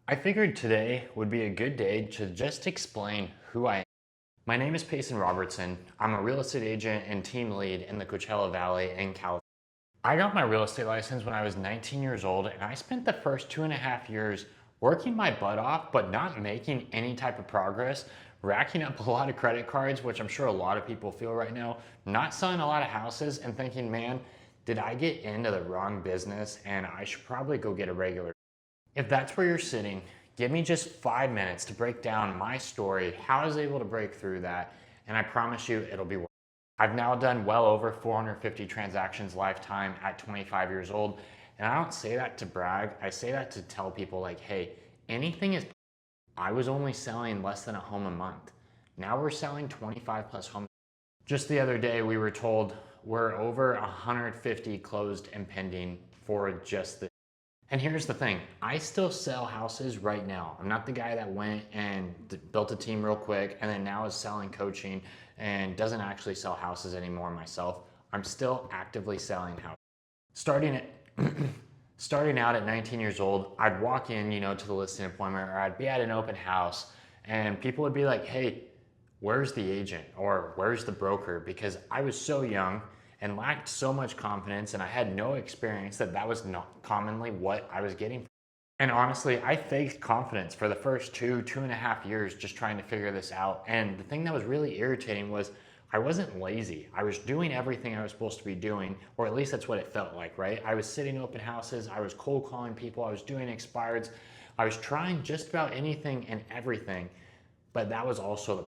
I figured today would be a good day to just explain who I am. My name is Peyson Robertson. I'm a real estate agent and team lead in the Coachella Valley in California. I got my real estate license when I was 19 years old, and I spent the first 2.5 years working my butt off, but not making any type of progress, racking up a lot of credit cards, which I'm sure a lot of people feel right now, not selling a lot of houses and thinking, man, did I get into the wrong business and I should probably go get a regular. If that's where you're sitting, give me just 5 minutes to break down my story, how I was able to break through that, and I promise you it'll be worth it. I've now done well over 450 transactions lifetime at 25 years old, and I don't say that to brag, I say that to tell people like, hey, anything is. I was only selling less than a home a month. Now we're selling 25 plus homes. Just the other day we were told we're over 150 closed and pending for just the. And here's the thing, I still sell houses right now. I'm not the guy that went and built a team real quick and then now is selling coaching and doesn't actually sell houses anymore myself. I'm still actively selling houses. Starting at starting out at 19 years old, I'd walk in, to the listing appointment, or I'd be at an open house and people would be like, hey, where's the agent or where's the broker? Because I was so young and lacked so much confidence and I had no experience that was not commonly what I was getting. And honestly, I faked confidence for the first 2.5 years just trying to figure this out. And the thing that was really irritating was I wasn't lazy. I was doing everything I was supposed to be doing, or at least that's what it felt like, right? I was sitting open houses, I was cold calling people, I was doing expireds, I was trying just about anything and everything, but that was also the.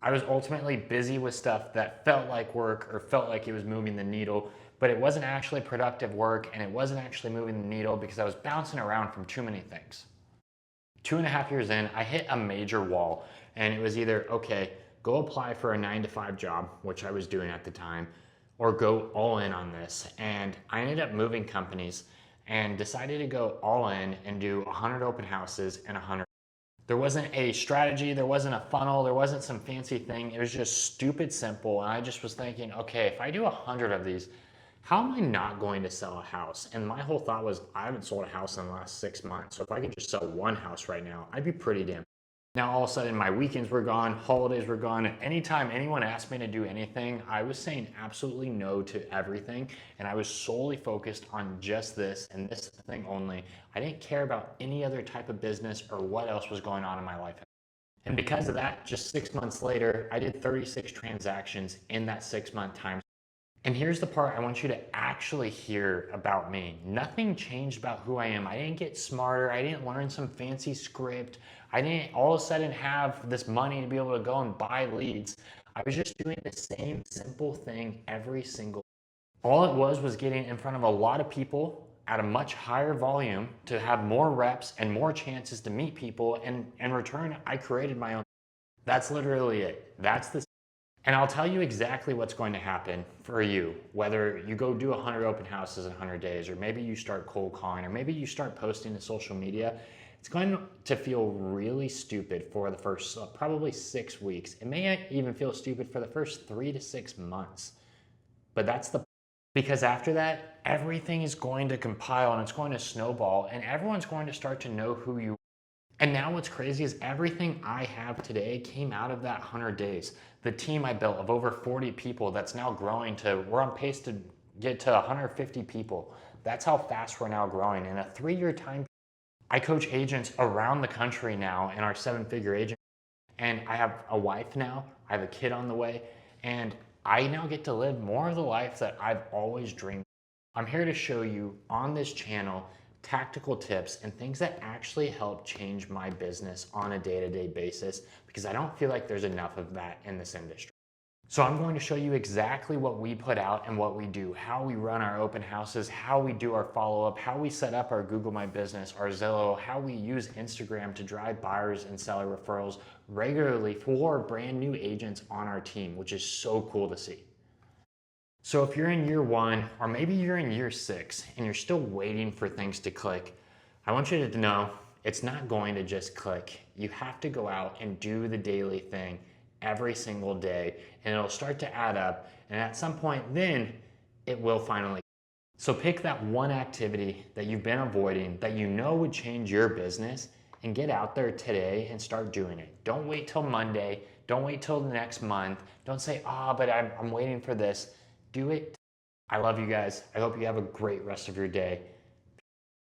I was ultimately busy with stuff that felt like work or felt like it was moving the needle, but it wasn't actually productive work and it wasn't actually moving the needle because I was bouncing around from too many things. 2.5 years in, I hit a major wall and it was either, okay, go apply for a 9 to 5 job, which I was doing at the time, or go all in on this. And I ended up moving companies and decided to go all in and do 100 open houses and 100. There wasn't a strategy, there wasn't a funnel, there wasn't some fancy thing. It was just stupid simple. And I just was thinking, okay, if I do 100 of these, how am I not going to sell a house? And my whole thought was, I haven't sold a house in the last 6 months. So if I could just sell one house right now, I'd be pretty damn. Now all of a sudden my weekends were gone, holidays were gone. Anytime anyone asked me to do anything, I was saying absolutely no to everything. And I was solely focused on just this and this thing only. I didn't care about any other type of business or what else was going on in my life. And because of that, just 6 months later, I did 36 transactions in that 6 month time. And here's the part I want you to actually hear about me. Nothing changed about who I am. I didn't get smarter. I didn't learn some fancy script. I didn't all of a sudden have this money to be able to go and buy leads. I was just doing the same simple thing every single. All it was getting in front of a lot of people at a much higher volume to have more reps and more chances to meet people. And in return, I created my own. That's literally it. That's the. And I'll tell you exactly what's going to happen for you, whether you go do 100 open houses in 100 days, or maybe you start cold calling, or maybe you start posting to social media. It's going to feel really stupid for the first probably 6 weeks. It may even feel stupid for the first 3 to 6 months. But that's the. Because after that, everything is going to compile and it's going to snowball, and everyone's going to start to know who you are. And now what's crazy is everything I have today came out of that 100 days. The team I built of over 40 people that's now growing to, we're on pace to get to 150 people. That's how fast we're now growing. In a 3-year time, I coach agents around the country now in our 7-figure agent. And I have a wife now, I have a kid on the way, and I now get to live more of the life that I've always dreamed. I'm here to show you on this channel tactical tips and things that actually help change my business on a day-to-day basis, because I don't feel like there's enough of that in this industry. So I'm going to show you exactly what we put out and what we do, how we run our open houses, how we do our follow-up, how we set up our Google My Business, our Zillow, how we use Instagram to drive buyers and seller referrals regularly for brand new agents on our team, which is so cool to see. So if you're in year 1, or maybe you're in year 6 and you're still waiting for things to click, I want you to know it's not going to just click. You have to go out and do the daily thing every single day, and it'll start to add up. And at some point then it will finally. So pick that one activity that you've been avoiding that you know would change your business and get out there today and start doing it. Don't wait till Monday. Don't wait till the next month. Don't say, but I'm waiting for this. Do it. I love you guys. I hope you have a great rest of your day.